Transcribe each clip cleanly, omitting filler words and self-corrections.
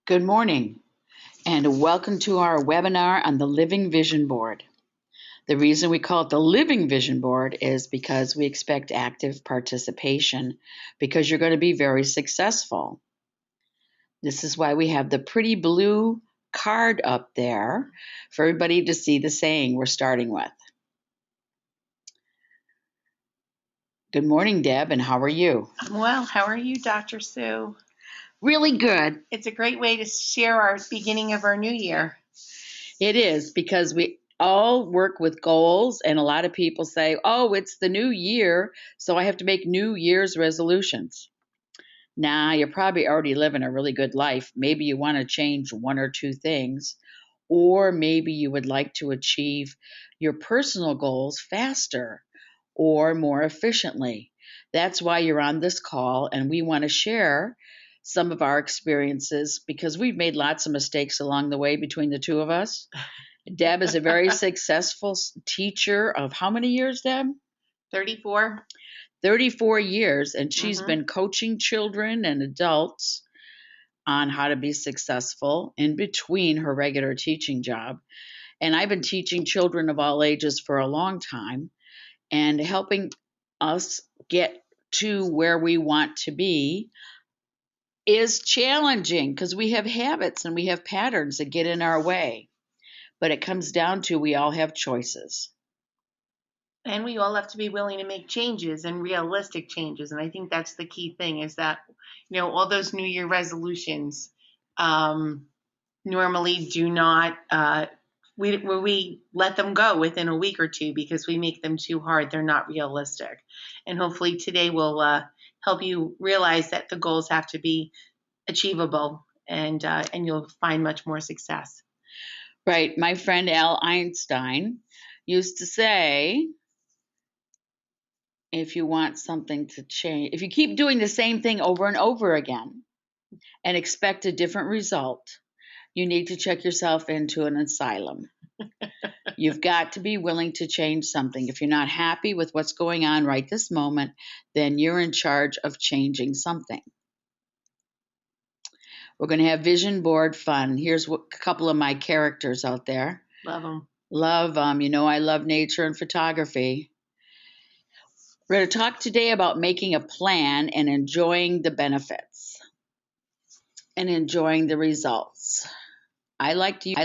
Good morning, and welcome to our webinar on the Living Vision Board. The reason we call it the Living Vision Board is because we expect active participation because you're going to be very successful. This is why we have the pretty blue card up there for everybody to see the saying we're starting with. Good morning, Deb, and how are you? I'm well. How are you, Dr. Sue? Really good. It's a great way to share our beginning of our new year. It is because we all work with goals, and a lot of people say, oh, it's the new year, so I have to make New Year's resolutions. Nah, you're probably already living a really good life. Maybe you want to change one or two things, or maybe you would like to achieve your personal goals faster or more efficiently. That's why you're on this call, and we want to share some of our experiences because we've made lots of mistakes along the way between the two of us. Deb is a very successful teacher of how many years, Deb? 34. 34 years, and she's Mhm. been coaching children and adults on how to be successful in between her regular teaching job. And I've been teaching children of all ages for a long time and helping us get to where we want to be is challenging because we have habits and we have patterns that get in our way. But it comes down to we all have choices. And we all have to be willing to make changes and realistic changes. And I think that's the key thing is that, all those New Year resolutions normally do not, we let them go within a week or two because we make them too hard. They're not realistic. And hopefully today will help you realize that the goals have to be achievable and you'll find much more success. Right. My friend Al Einstein used to say, if you want something to change, if you keep doing the same thing over and over again and expect a different result, you need to check yourself into an asylum. You've got to be willing to change something. If you're not happy with what's going on right this moment, then you're in charge of changing something. We're going to have vision board fun. Here's a couple of my characters out there. Love them. Love them. I love nature and photography. We're going to talk today about making a plan and enjoying the benefits and enjoying the results. I like to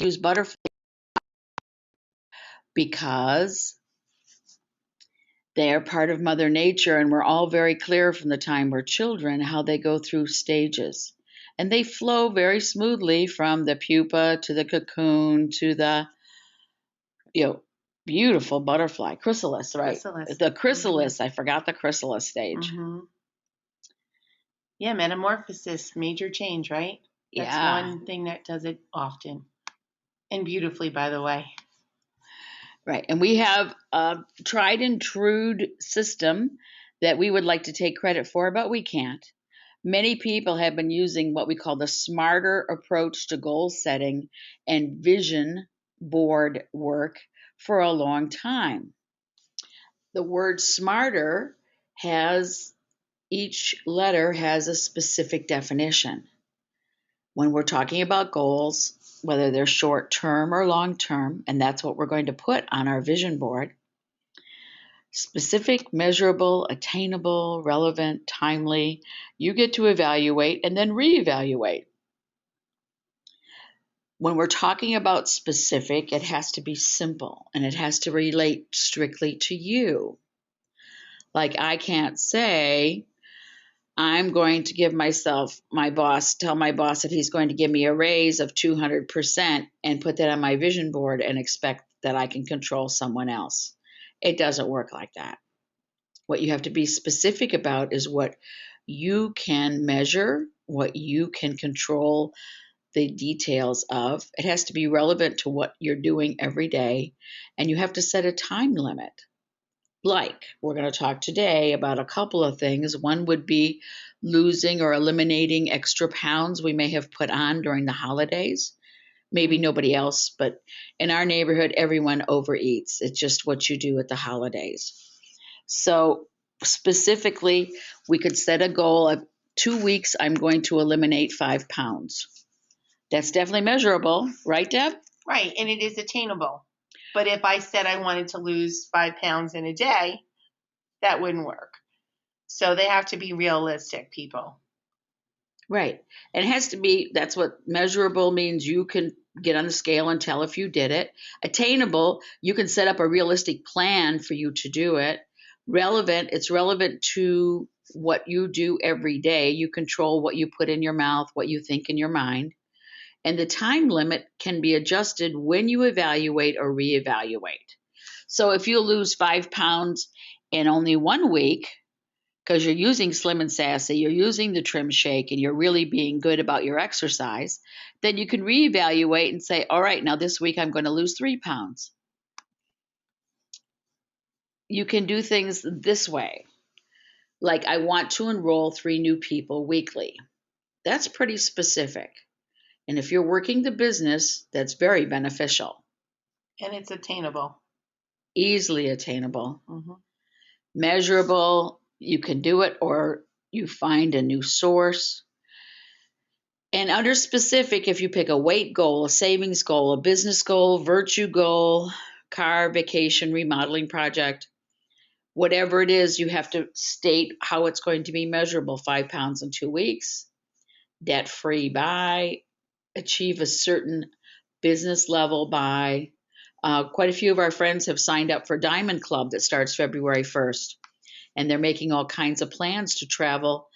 use butterfly because they are part of Mother Nature, and we're all very clear from the time we're children how they go through stages. And they flow very smoothly from the pupa to the cocoon to the beautiful butterfly, chrysalis, right? Chrysalis. The chrysalis, I forgot the chrysalis stage. Mm-hmm. Yeah, metamorphosis, major change, right? That's Yeah. one thing that does it often and beautifully, by the way. Right. And we have a tried and true system that we would like to take credit for, but we can't. Many people have been using what we call the smarter approach to goal setting and vision board work for a long time. The word smarter has each letter has a specific definition. When we're talking about goals, whether they're short term or long term, and that's what we're going to put on our vision board, specific, measurable, attainable, relevant, timely, you get to evaluate and then reevaluate. When we're talking about specific, it has to be simple and it has to relate strictly to you. Like I can't say, I'm going to give tell my boss that he's going to give me a raise of 200% and put that on my vision board and expect that I can control someone else. It doesn't work like that. What you have to be specific about is what you can measure, what you can control the details of. It has to be relevant to what you're doing every day, and you have to set a time limit. Like, we're going to talk today about a couple of things. One would be losing or eliminating extra pounds we may have put on during the holidays. Maybe nobody else, but in our neighborhood, everyone overeats. It's just what you do at the holidays. So, specifically, we could set a goal of 2 weeks, I'm going to eliminate 5 pounds. That's definitely measurable, right, Deb? Right, and it is attainable. But if I said I wanted to lose 5 pounds in a day, that wouldn't work. So they have to be realistic, people. Right. And it has to be, that's what measurable means. You can get on the scale and tell if you did it. Attainable, you can set up a realistic plan for you to do it. Relevant, it's relevant to what you do every day. You control what you put in your mouth, what you think in your mind. And the time limit can be adjusted when you evaluate or reevaluate. So if you lose 5 pounds in only 1 week, because you're using Slim and Sassy, you're using the Trim Shake, and you're really being good about your exercise, then you can reevaluate and say, all right, now this week I'm going to lose 3 pounds. You can do things this way. Like, I want to enroll 3 new people weekly. That's pretty specific. And if you're working the business, that's very beneficial. And it's attainable. Easily attainable. Mm-hmm. Measurable, you can do it, or you find a new source. And under specific, if you pick a weight goal, a savings goal, a business goal, virtue goal, car, vacation, remodeling project, whatever it is, you have to state how it's going to be measurable. 5 pounds in 2 weeks, debt free by, achieve a certain business level by. Quite a few of our friends have signed up for Diamond Club that starts February 1st. And they're making all kinds of plans to travel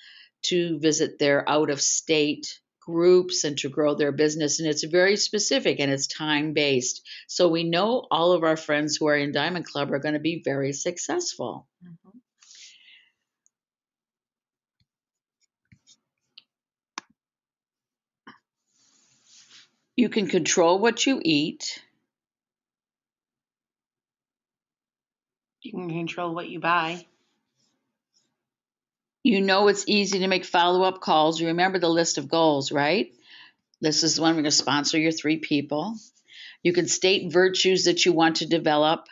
to visit their out of state groups and to grow their business. And it's very specific and it's time based. So we know all of our friends who are in Diamond Club are going to be very successful. Mm-hmm. You can control what you eat. You can control what you buy. You know it's easy to make follow-up calls. You remember the list of goals, right? This is when we're going to sponsor your 3 people. You can state virtues that you want to develop.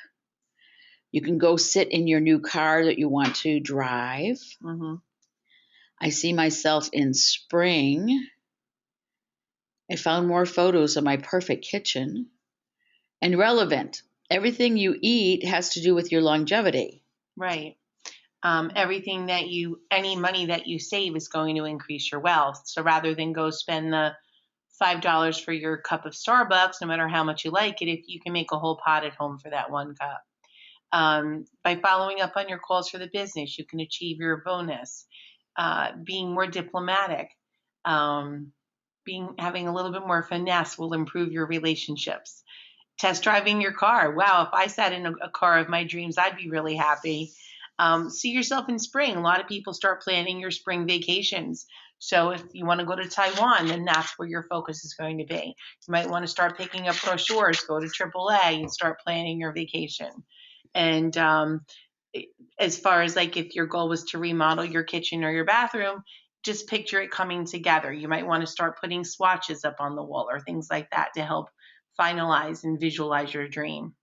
You can go sit in your new car that you want to drive. Mm-hmm. I see myself in spring. I found more photos of my perfect kitchen. And relevant. Everything you eat has to do with your longevity. Right. Everything that any money that you save is going to increase your wealth. So rather than go spend the $5 for your cup of Starbucks, no matter how much you like it, if you can make a whole pot at home for that 1 cup. By following up on your calls for the business, you can achieve your bonus. Being more diplomatic, having a little bit more finesse will improve your relationships. Test driving your car. Wow, if I sat in a car of my dreams, I'd be really happy. See yourself in spring. A lot of people start planning your spring vacations. So if you want to go to Taiwan, then that's where your focus is going to be. You might want to start picking up brochures, go to AAA and start planning your vacation. And as far as like if your goal was to remodel your kitchen or your bathroom, just picture it coming together. You might want to start putting swatches up on the wall or things like that to help finalize and visualize your dream.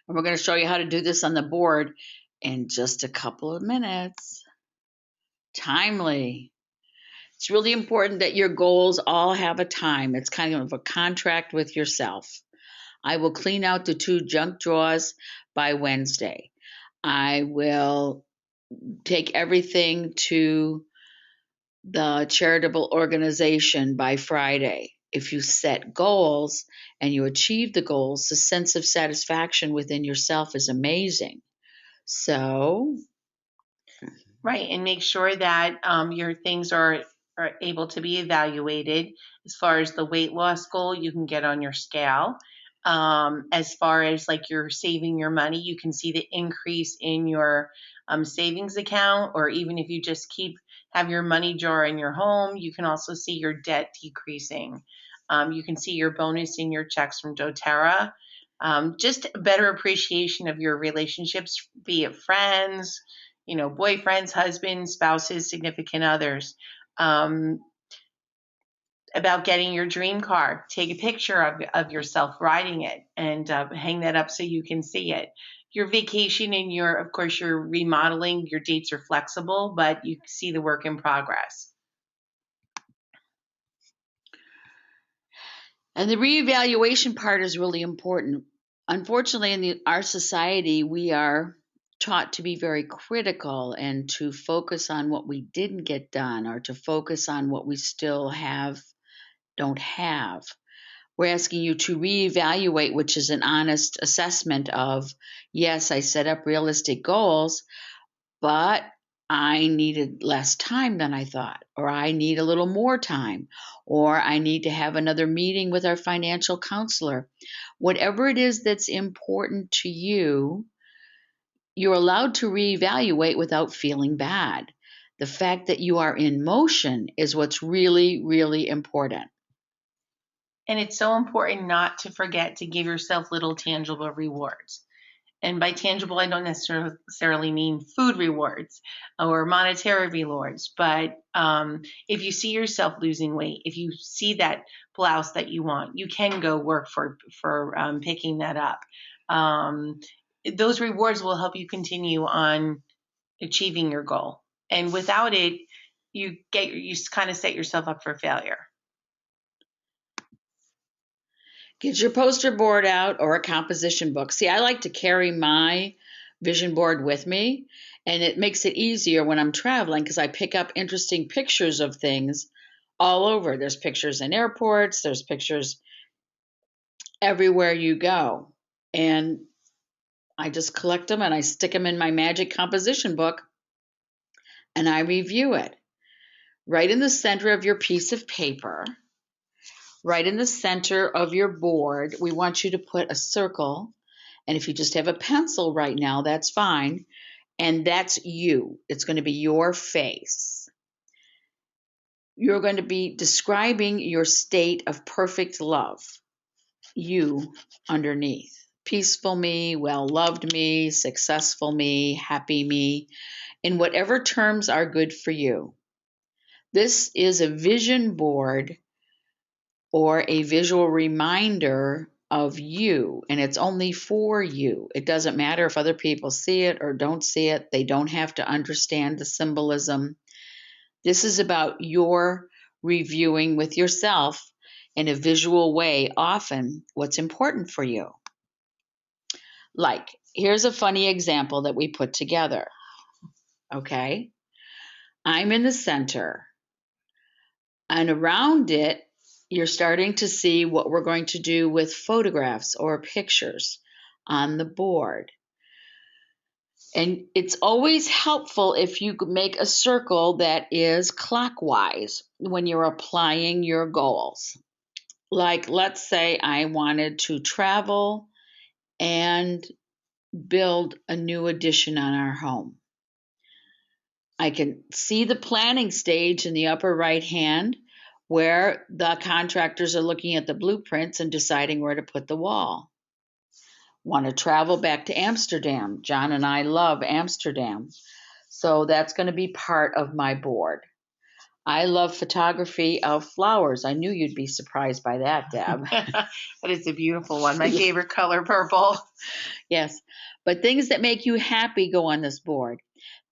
And we're going to show you how to do this on the board in just a couple of minutes. Timely. It's really important that your goals all have a time. It's kind of a contract with yourself. I will clean out the 2 junk drawers by Wednesday. I will take everything to the charitable organization by Friday. If you set goals and you achieve the goals, the sense of satisfaction within yourself is amazing. So, right, and make sure that your things are able to be evaluated. As far as the weight loss goal, you can get on your scale. As far as like you're saving your money, you can see the increase in your savings account, or even if you just have your money jar in your home, you can also see your debt decreasing. You can see your bonus in your checks from doTERRA. Just a better appreciation of your relationships, be it friends, boyfriends, husbands, spouses, significant others. About getting your dream car. Take a picture of yourself riding it and hang that up so you can see it. Your vacation and of course, your remodeling, your dates are flexible, but you see the work in progress. And the reevaluation part is really important. Unfortunately, in our society, we are taught to be very critical and to focus on what we didn't get done or to focus on what we still don't have. We're asking you to reevaluate, which is an honest assessment of, yes, I set up realistic goals, but I needed less time than I thought, or I need a little more time, or I need to have another meeting with our financial counselor. Whatever it is that's important to you, you're allowed to reevaluate without feeling bad. The fact that you are in motion is what's really, really important. And it's so important not to forget to give yourself little tangible rewards. And by tangible, I don't necessarily mean food rewards or monetary rewards, but if you see yourself losing weight, if you see that blouse that you want, you can go work for picking that up. Those rewards will help you continue on achieving your goal. And without it, you kind of set yourself up for failure. Get your poster board out or a composition book. See, I like to carry my vision board with me, and it makes it easier when I'm traveling because I pick up interesting pictures of things all over. There's pictures in airports, there's pictures everywhere you go. And I just collect them and I stick them in my magic composition book and I review it. Right in the center of your piece of paper, right in the center of your board, we want you to put a circle. And if you just have a pencil right now, that's fine. And that's you. It's going to be your face. You're going to be describing your state of perfect love. You underneath. Peaceful me, well loved me, successful me, happy me, in whatever terms are good for you. This is a vision board or a visual reminder of you, and it's only for you. It doesn't matter if other people see it or don't see it. They don't have to understand the symbolism. This is about your reviewing with yourself in a visual way, often what's important for you. Like, here's a funny example that we put together. Okay? I'm in the center, and around it, you're starting to see what we're going to do with photographs or pictures on the board. And it's always helpful if you make a circle that is clockwise when you're applying your goals. Like, let's say I wanted to travel and build a new addition on our home. I can see the planning stage in the upper right hand where the contractors are looking at the blueprints and deciding where to put the wall. Want to travel back to Amsterdam. John and I love Amsterdam. So that's going to be part of my board. I love photography of flowers. I knew you'd be surprised by that, Deb. That is a beautiful one. My favorite color, purple. Yes. But things that make you happy go on this board.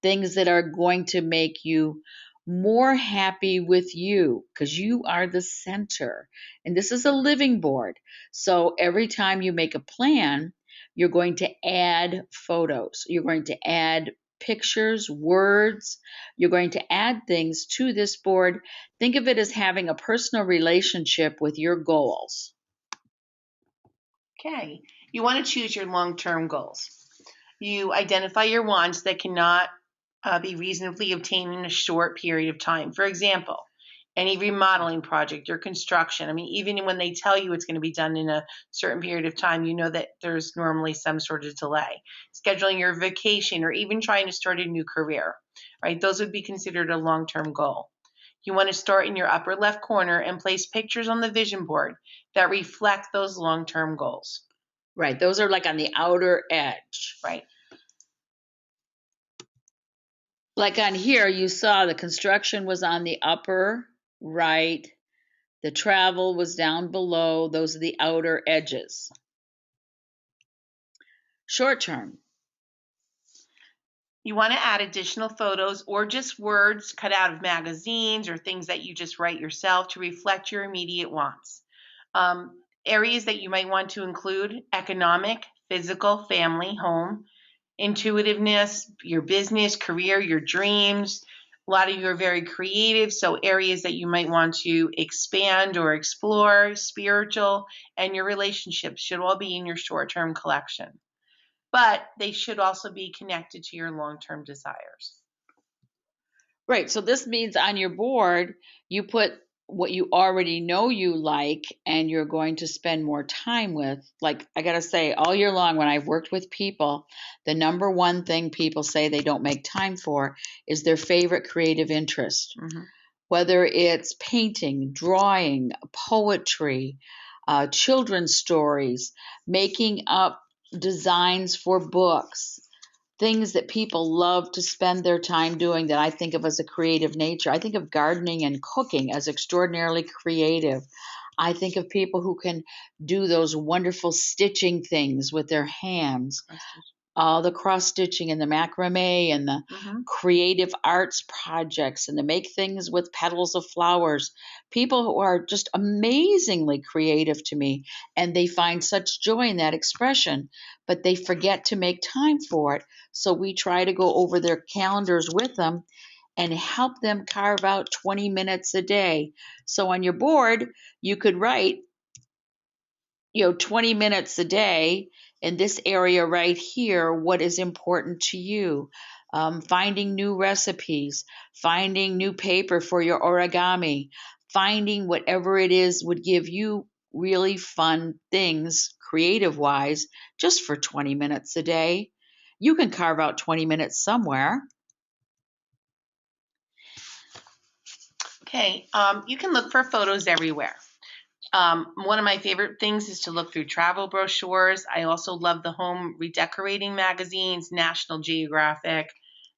Things that are going to make you more happy with you because you are the center. And this is a living board. So every time you make a plan, you're going to add photos. You're going to add pictures, words. You're going to add things to this board. Think of it as having a personal relationship with your goals. Okay. You want to choose your long-term goals. You identify your wants that cannot be reasonably obtained in a short period of time. For example, any remodeling project or construction. I mean, even when they tell you it's going to be done in a certain period of time, you know that there's normally some sort of delay. Scheduling your vacation or even trying to start a new career, right? Those would be considered a long-term goal. You want to start in your upper left corner and place pictures on the vision board that reflect those long-term goals. Right. Those are like on the outer edge. Right. Like on here, you saw the construction was on the upper right. The travel was down below. Those are the outer edges. Short term. You want to add additional photos or just words cut out of magazines or things that you just write yourself to reflect your immediate wants. Areas that you might want to include: economic, physical, family, home, intuitiveness, your business, career, your dreams. A lot of you are very creative, so areas that you might want to expand or explore, spiritual, and your relationships should all be in your short-term collection. But they should also be connected to your long-term desires. Right. So this means on your board, you put what you already know you like and you're going to spend more time with. Like, I got to say, all year long, when I've worked with people, the number one thing people say they don't make time for is their favorite creative interest, whether it's painting, drawing, poetry, children's stories, making up designs for books, things that people love to spend their time doing that I think of as a creative nature. I think of gardening and cooking as extraordinarily creative. I think of people who can do those wonderful stitching things with their hands, the cross stitching and the macrame and the creative arts projects and to make things with petals of flowers. People who are just amazingly creative to me, and they find such joy in that expression, but they forget to make time for it. So we try to go over their calendars with them and help them carve out 20 minutes a day. So on your board, you could write 20 minutes a day in this area right here, what is important to you. Finding new recipes, finding new paper for your origami, finding whatever it is would give you really fun things, creative wise, just for 20 minutes a day. You can carve out 20 minutes somewhere. Okay, you can look for photos everywhere. One of my favorite things is to look through travel brochures. I also love the home redecorating magazines, National Geographic.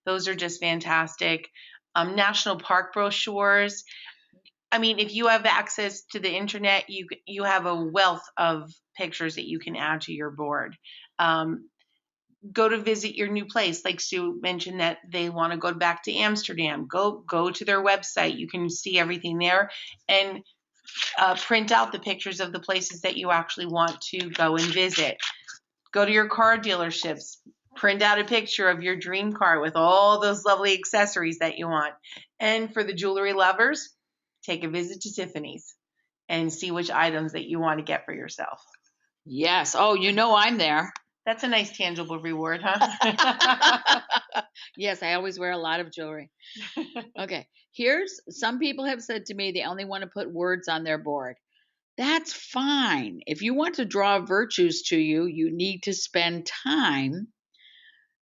Those are just fantastic. National park brochures. I mean, if you have access to the internet, you have a wealth of pictures that you can add to your board. Go to visit your new place. Like Sue mentioned that they want to go back to Amsterdam. Go to their website. You can see everything there, and print out the pictures of the places that you actually want to go and visit. Go to your car dealerships. Print out a picture of your dream car with all those lovely accessories that you want. And for the jewelry lovers, take a visit to Tiffany's and see which items that you want to get for yourself. Yes. Oh, I'm there. That's a nice tangible reward, huh? Yes, I always wear a lot of jewelry. Okay. Some people have said to me they only want to put words on their board. That's fine. If you want to draw virtues to you, you need to spend time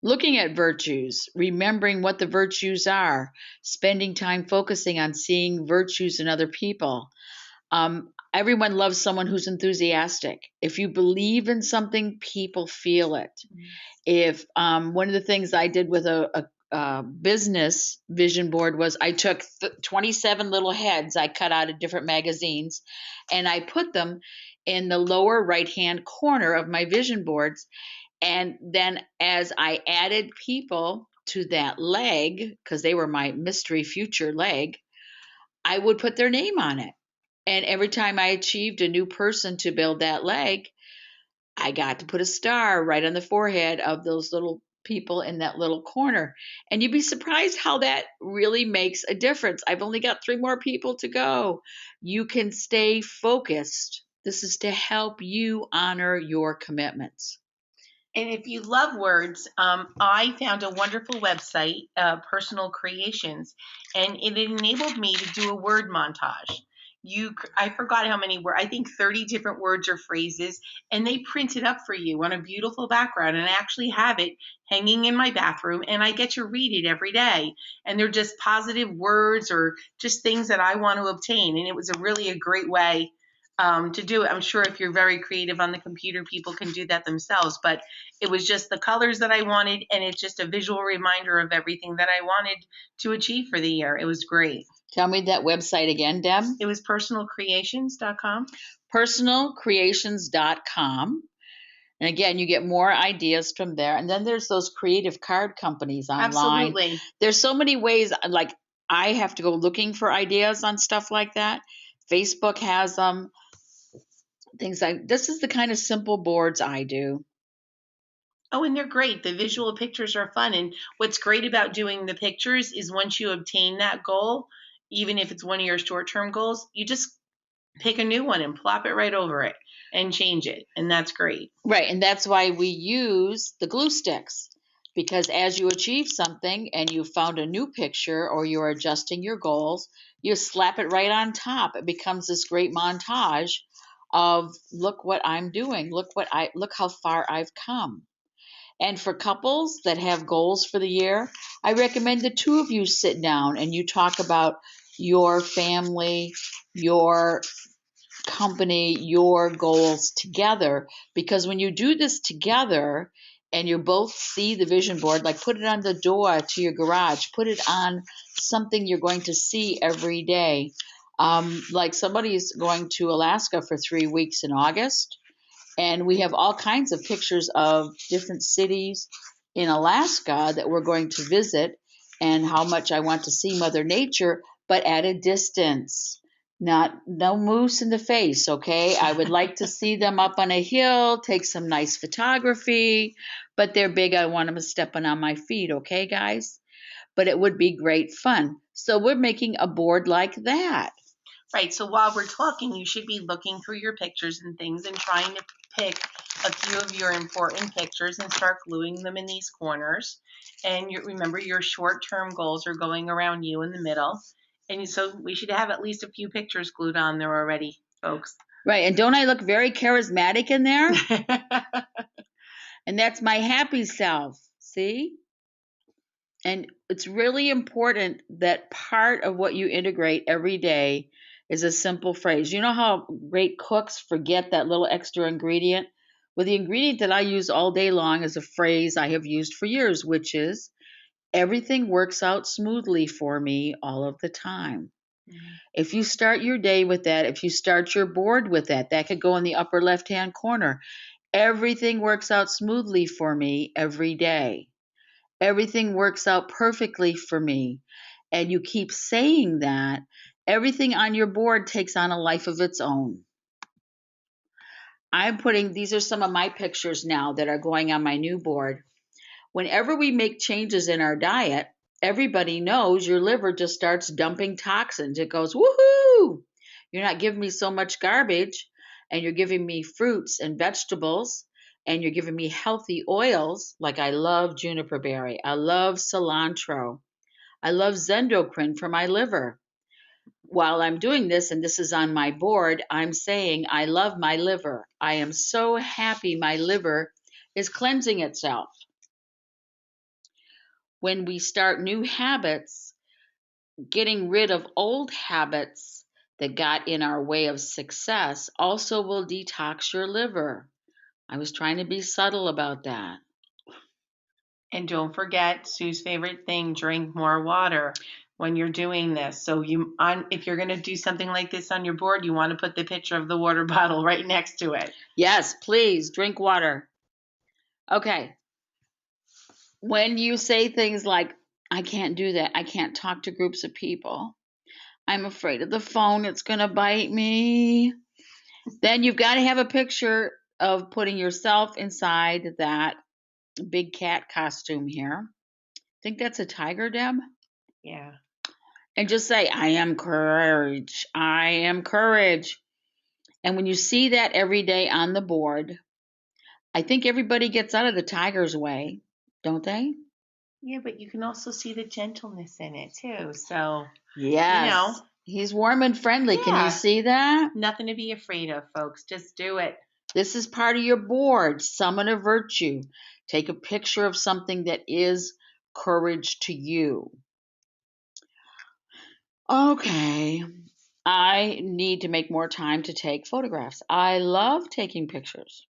looking at virtues, remembering what the virtues are, spending time focusing on seeing virtues in other people. Everyone loves someone who's enthusiastic. If you believe in something, people feel it. If one of the things I did with a business vision board was I took 27 little heads I cut out of different magazines, and I put them in the lower right-hand corner of my vision boards. And then as I added people to that leg, because they were my mystery future leg, I would put their name on it. And every time I achieved a new person to build that leg, I got to put a star right on the forehead of those little people in that little corner. And you'd be surprised how that really makes a difference. I've only got 3 more people to go. You can stay focused. This is to help you honor your commitments. And if you love words, I found a wonderful website, Personal Creations, and it enabled me to do a word montage. I forgot how many were. I think 30 different words or phrases, and they print it up for you on a beautiful background. And I actually have it hanging in my bathroom, and I get to read it every day. And they're just positive words or just things that I want to obtain. And it was really a great way to do it. I'm sure if you're very creative on the computer, people can do that themselves, but it was just the colors that I wanted, and it's just a visual reminder of everything that I wanted to achieve for the year. It was great. Tell me that website again, Deb. It was personalcreations.com. Personalcreations.com. And again, you get more ideas from there. And then there's those creative card companies online. Absolutely. There's so many ways, like I have to go looking for ideas on stuff like that. Facebook has them. Things like this is the kind of simple boards I do. Oh, and they're great. The visual pictures are fun. And what's great about doing the pictures is once you obtain that goal, even if it's one of your short term goals, you just pick a new one and plop it right over it and change it. And that's great. Right, and that's why we use the glue sticks. Because as you achieve something and you found a new picture or you're adjusting your goals, you slap it right on top. It becomes this great montage of look what I'm doing. Look how far I've come. And for couples that have goals for the year, I recommend the two of you sit down and you talk about your family, your company, your goals together. Because when you do this together and you both see the vision board, like put it on the door to your garage, put it on something you're going to see every day. Like somebody's going to Alaska for 3 weeks in August, and we have all kinds of pictures of different cities in Alaska that we're going to visit and how much I want to see Mother Nature, but at a distance. Not no moose in the face, okay? I would like to see them up on a hill, take some nice photography, but they're big. I want them stepping on my feet, okay, guys? But it would be great fun. So we're making a board like that. Right. So while we're talking, you should be looking through your pictures and things and trying to pick a few of your important pictures and start gluing them in these corners. And remember, your short term goals are going around you in the middle. And so we should have at least a few pictures glued on there already, folks. Right. And don't I look very charismatic in there? And that's my happy self. See? And it's really important that part of what you integrate every day is a simple phrase. You know how great cooks forget that little extra ingredient? Well, the ingredient that I use all day long is a phrase I have used for years, which is everything works out smoothly for me all of the time. If you start your day with that, if you start your board with that, that could go in the upper left hand corner. Everything works out smoothly for me every day. Everything works out perfectly for me. And you keep saying that, everything on your board takes on a life of its own. These are some of my pictures now that are going on my new board. Whenever we make changes in our diet, everybody knows your liver just starts dumping toxins. It goes, woohoo! You're not giving me so much garbage, and you're giving me fruits and vegetables, and you're giving me healthy oils. Like I love juniper berry, I love cilantro, I love zendocrine for my liver. While I'm doing this, and this is on my board, I'm saying, I love my liver. I am so happy my liver is cleansing itself. When we start new habits, getting rid of old habits that got in our way of success also will detox your liver. I was trying to be subtle about that. And don't forget Sue's favorite thing, drink more water when you're doing this. So if you're going to do something like this on your board, you want to put the picture of the water bottle right next to it. Yes, please drink water. Okay. When you say things like, I can't do that, I can't talk to groups of people, I'm afraid of the phone, it's going to bite me, then you've got to have a picture of putting yourself inside that big cat costume here. Think that's a tiger, Deb? Yeah. And just say, I am courage. I am courage. And when you see that every day on the board, I think everybody gets out of the tiger's way, don't they? Yeah, but you can also see the gentleness in it too. So, yes. He's warm and friendly. Yeah. Can you see that? Nothing to be afraid of, folks. Just do it. This is part of your board. Summon a virtue. Take a picture of something that is courage to you. Okay. I need to make more time to take photographs. I love taking pictures.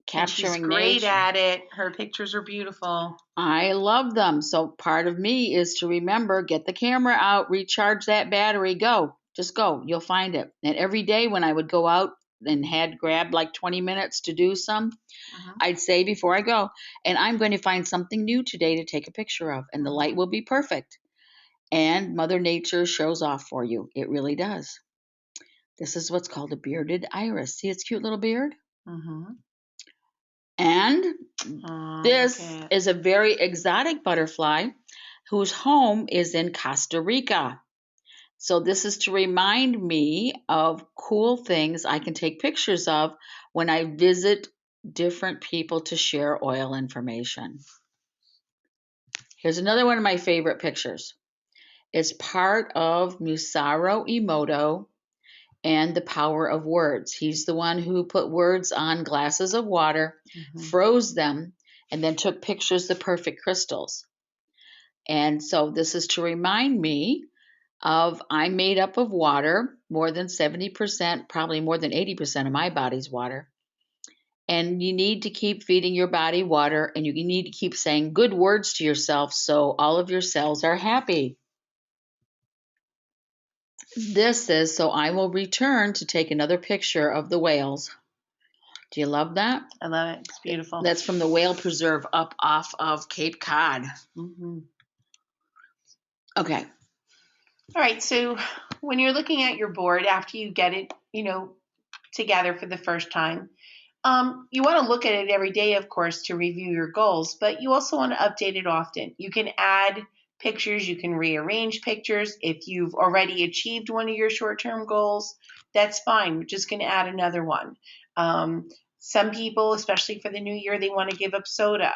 Capturing she's great nature. at it. Her pictures are beautiful. I love them. So part of me is to remember, get the camera out, recharge that battery, go. Just go. You'll find it. And every day when I would go out and had grabbed like 20 minutes to do some, I'd say before I go, and I'm going to find something new today to take a picture of, and the light will be perfect. And Mother Nature shows off for you. It really does. This is what's called a bearded iris. See its cute little beard? Mm-hmm. And this Okay. is a very exotic butterfly whose home is in Costa Rica. So this is to remind me of cool things I can take pictures of when I visit different people to share oil information. Here's another one of my favorite pictures. It's part of Masaru Emoto and the Power of Words. He's the one who put words on glasses of water, froze them, and then took pictures of perfect crystals. And so this is to remind me of I'm made up of water, more than 70%, probably more than 80% of my body's water. And you need to keep feeding your body water, and you need to keep saying good words to yourself so all of your cells are happy. This is so I will return to take another picture of the whales. Do you love that? I love it. It's beautiful. That's from the whale preserve up off of Cape Cod. Mm-hmm. Okay. All right. So when you're looking at your board after you get it, together for the first time, you want to look at it every day, of course, to review your goals, but you also want to update it often. You can add pictures, you can rearrange pictures. If you've already achieved one of your short-term goals, that's fine. We're just going to add another one. Some people, especially for the new year, they want to give up soda.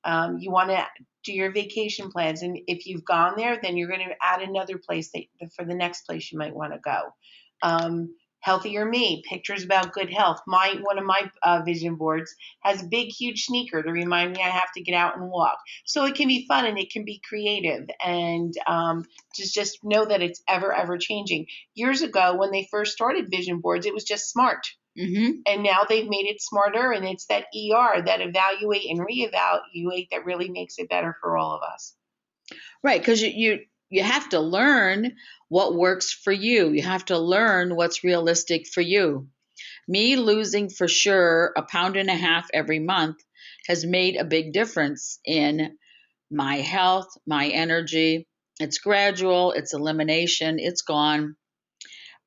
You want to do your vacation plans, and if you've gone there, then you're going to add another place for the next place you might want to go. Healthier Me, pictures about good health. One of my vision boards has a big, huge sneaker to remind me I have to get out and walk. So it can be fun and it can be creative, and just know that it's ever changing. Years ago, when they first started vision boards, it was just smart. Mm-hmm. And now they've made it smarter, and it's that ER, that evaluate and reevaluate, that really makes it better for all of us. Right, because you have to learn what works for you. You have to learn what's realistic for you. Me losing for sure 1.5 pounds every month has made a big difference in my health, my energy. It's gradual, it's elimination, it's gone.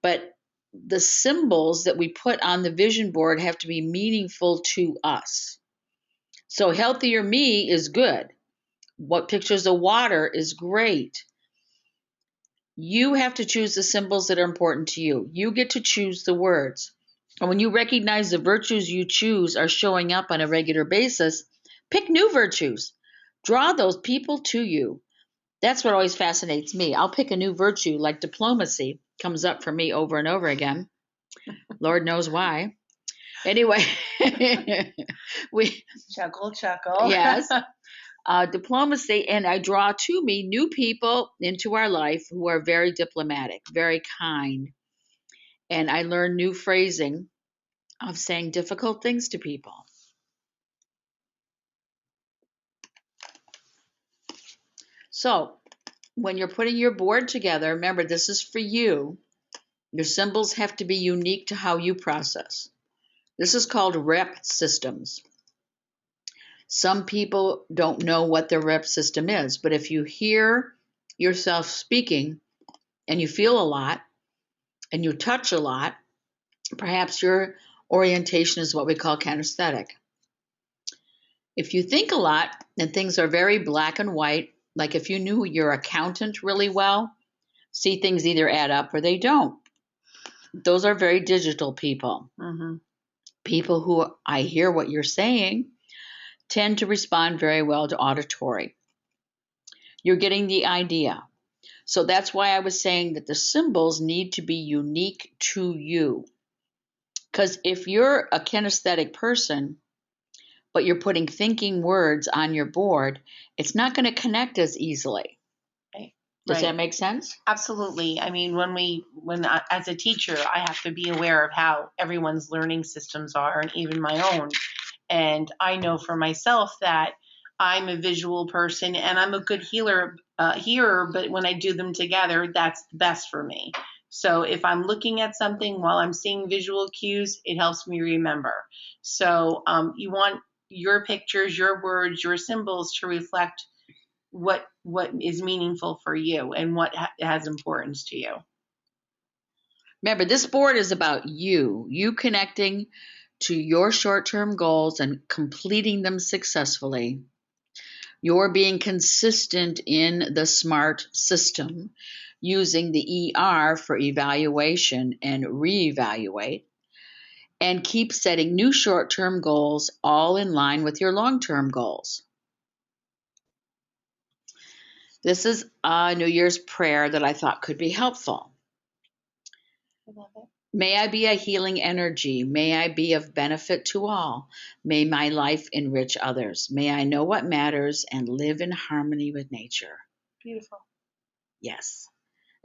But the symbols that we put on the vision board have to be meaningful to us. So, healthier me is good. What pictures of water is great. You have to choose the symbols that are important to you. You get to choose the words. And when you recognize the virtues you choose are showing up on a regular basis, pick new virtues. Draw those people to you. That's what always fascinates me. I'll pick a new virtue, like diplomacy comes up for me over and over again. Lord knows why. Anyway, we chuckle. Yes, diplomacy, and I draw to me new people into our life who are very diplomatic, very kind, and I learn new phrasing of saying difficult things to people. So, when you're putting your board together, remember this is for you. Your symbols have to be unique to how you process. This is called rep systems. Some people don't know what their rep system is, but if you hear yourself speaking and you feel a lot and you touch a lot, perhaps your orientation is what we call kinesthetic. If you think a lot and things are very black and white, like if you knew your accountant really well, see things either add up or they don't. Those are very digital people. Mm-hmm. People who I hear what you're saying tend to respond very well to auditory. You're getting the idea. So that's why I was saying that the symbols need to be unique to you. Because if you're a kinesthetic person, but you're putting thinking words on your board, it's not going to connect as easily. Right. Does that make sense? Absolutely. I mean, as a teacher, I have to be aware of how everyone's learning systems are, and even my own. And I know for myself that I'm a visual person and I'm a good hearer, but when I do them together, that's the best for me. So if I'm looking at something while I'm seeing visual cues, it helps me remember. So you want your pictures, your words, your symbols to reflect what is meaningful for you and what has importance to you. Remember, this board is about you connecting to your short-term goals and completing them successfully. You're being consistent in the SMART system, using the ER for evaluation and reevaluate, and keep setting new short-term goals all in line with your long-term goals. This is a New Year's prayer that I thought could be helpful. I love it. May I be a healing energy. May I be of benefit to all. May my life enrich others. May I know what matters and live in harmony with nature. Beautiful. Yes.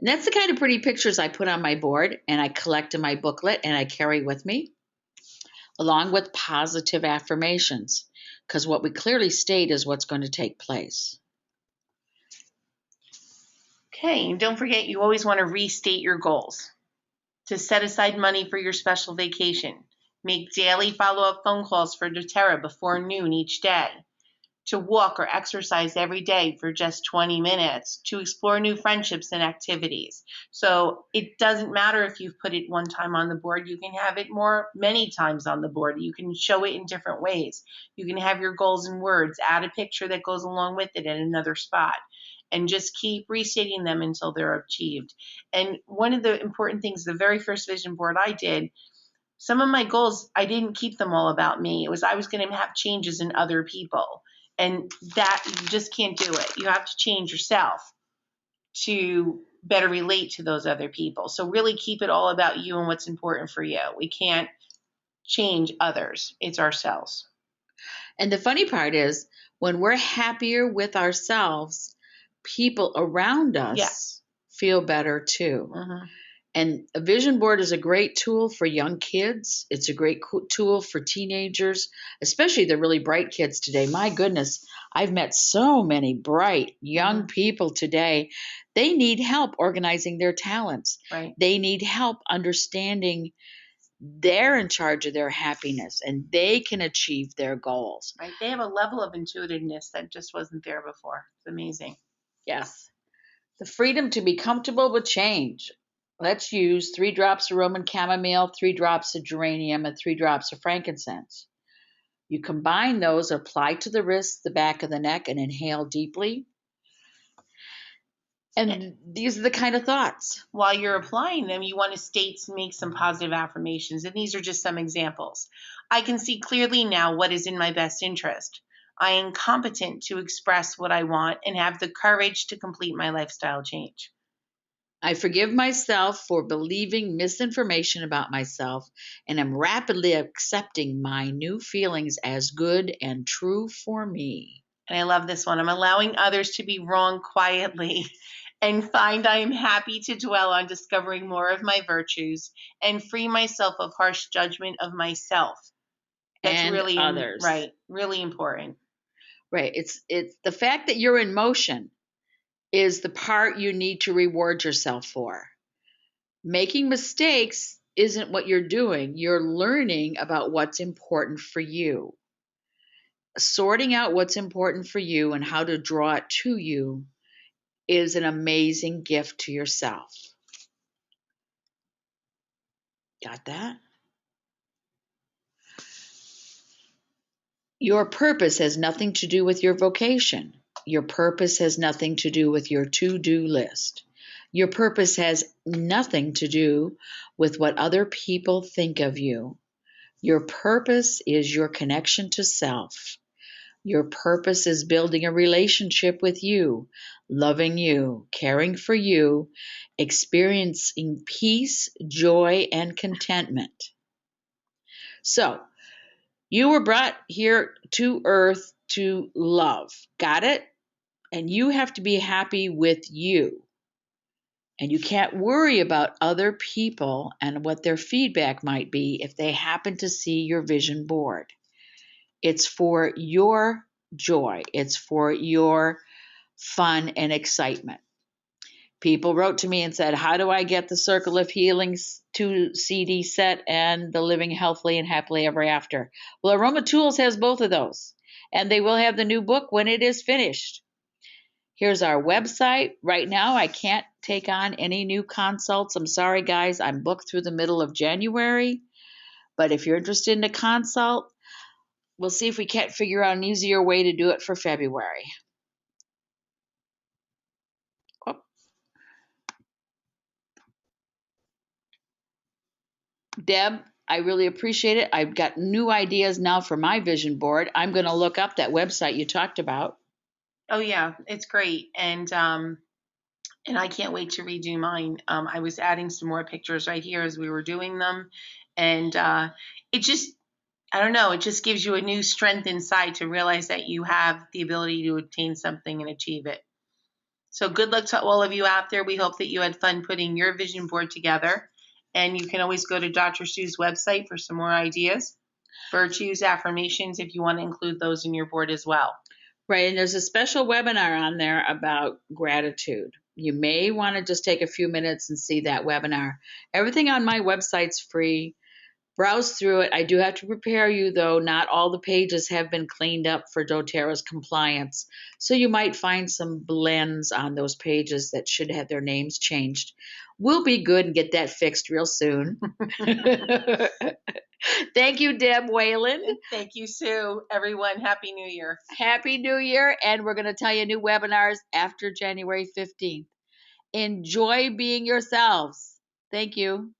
And that's the kind of pretty pictures I put on my board and I collect in my booklet and I carry with me, along with positive affirmations, because what we clearly state is what's going to take place. Okay, and don't forget, you always want to restate your goals. To set aside money for your special vacation. Make daily follow-up phone calls for doTERRA before noon each day. To walk or exercise every day for just 20 minutes. To explore new friendships and activities. So it doesn't matter if you've put it one time on the board. You can have it many times on the board. You can show it in different ways. You can have your goals in words. Add a picture that goes along with it at another spot. And just keep restating them until they're achieved. And one of the important things, the very first vision board I did, some of my goals, I didn't keep them all about me. It was I was going to have changes in other people. And that, you just can't do it. You have to change yourself to better relate to those other people. So really keep it all about you and what's important for you. We can't change others. It's ourselves. And the funny part is, when we're happier with ourselves, people around us feel better too. Mm-hmm. And a vision board is a great tool for young kids. It's a great tool for teenagers, especially the really bright kids today. My goodness, I've met so many bright young people today. They need help organizing their talents. Right. They need help understanding they're in charge of their happiness and they can achieve their goals. Right. They have a level of intuitiveness that just wasn't there before. It's amazing. Yes. The freedom to be comfortable with change. Let's use 3 drops of Roman chamomile, 3 drops of geranium, and 3 drops of frankincense. You combine those, apply to the wrists, the back of the neck, and inhale deeply. And these are the kind of thoughts. While you're applying them, you want to make some positive affirmations. And these are just some examples. I can see clearly now what is in my best interest. I am competent to express what I want and have the courage to complete my lifestyle change. I forgive myself for believing misinformation about myself and am rapidly accepting my new feelings as good and true for me. And I love this one. I'm allowing others to be wrong quietly and find I am happy to dwell on discovering more of my virtues and free myself of harsh judgment of myself. That's and really others. Right. Really important. Right. It's the fact that you're in motion is the part you need to reward yourself for. Making mistakes isn't what you're doing. You're learning about what's important for you. Sorting out what's important for you and how to draw it to you is an amazing gift to yourself. Got that? Your purpose has nothing to do with your vocation. Your purpose has nothing to do with your to-do list. Your purpose has nothing to do with what other people think of you. Your purpose is your connection to self. Your purpose is building a relationship with you, loving you, caring for you, experiencing peace, joy, and contentment. So, you were brought here to earth to love. Got it? And you have to be happy with you. And you can't worry about other people and what their feedback might be if they happen to see your vision board. It's for your joy. It's for your fun and excitement. People wrote to me and said, how do I get the Circle of Healings 2 CD set and the Living Healthily and Happily Ever After? Well, Aroma Tools has both of those, and they will have the new book when it is finished. Here's our website. Right now, I can't take on any new consults. I'm sorry, guys. I'm booked through the middle of January. But if you're interested in a consult, we'll see if we can't figure out an easier way to do it for February. Oh, Deb, I really appreciate it. I've got new ideas now for my vision board. I'm going to look up that website you talked about. Oh yeah, it's great, and I can't wait to redo mine. I was adding some more pictures right here as we were doing them, and it just, I don't know, it just gives you a new strength inside to realize that you have the ability to attain something and achieve it. So good luck to all of you out there. We hope that you had fun putting your vision board together. And you can always go to Dr. Sue's website for some more ideas. Virtues, affirmations, if you want to include those in your board as well. Right, and there's a special webinar on there about gratitude. You may want to just take a few minutes and see that webinar. Everything on my website's free. Browse through it. I do have to prepare you, though, not all the pages have been cleaned up for doTERRA's compliance. So you might find some blends on those pages that should have their names changed. We'll be good and get that fixed real soon. Thank you, Deb Whalen. Thank you, Sue. Everyone, Happy New Year. Happy New Year. And we're going to tell you new webinars after January 15th. Enjoy being yourselves. Thank you.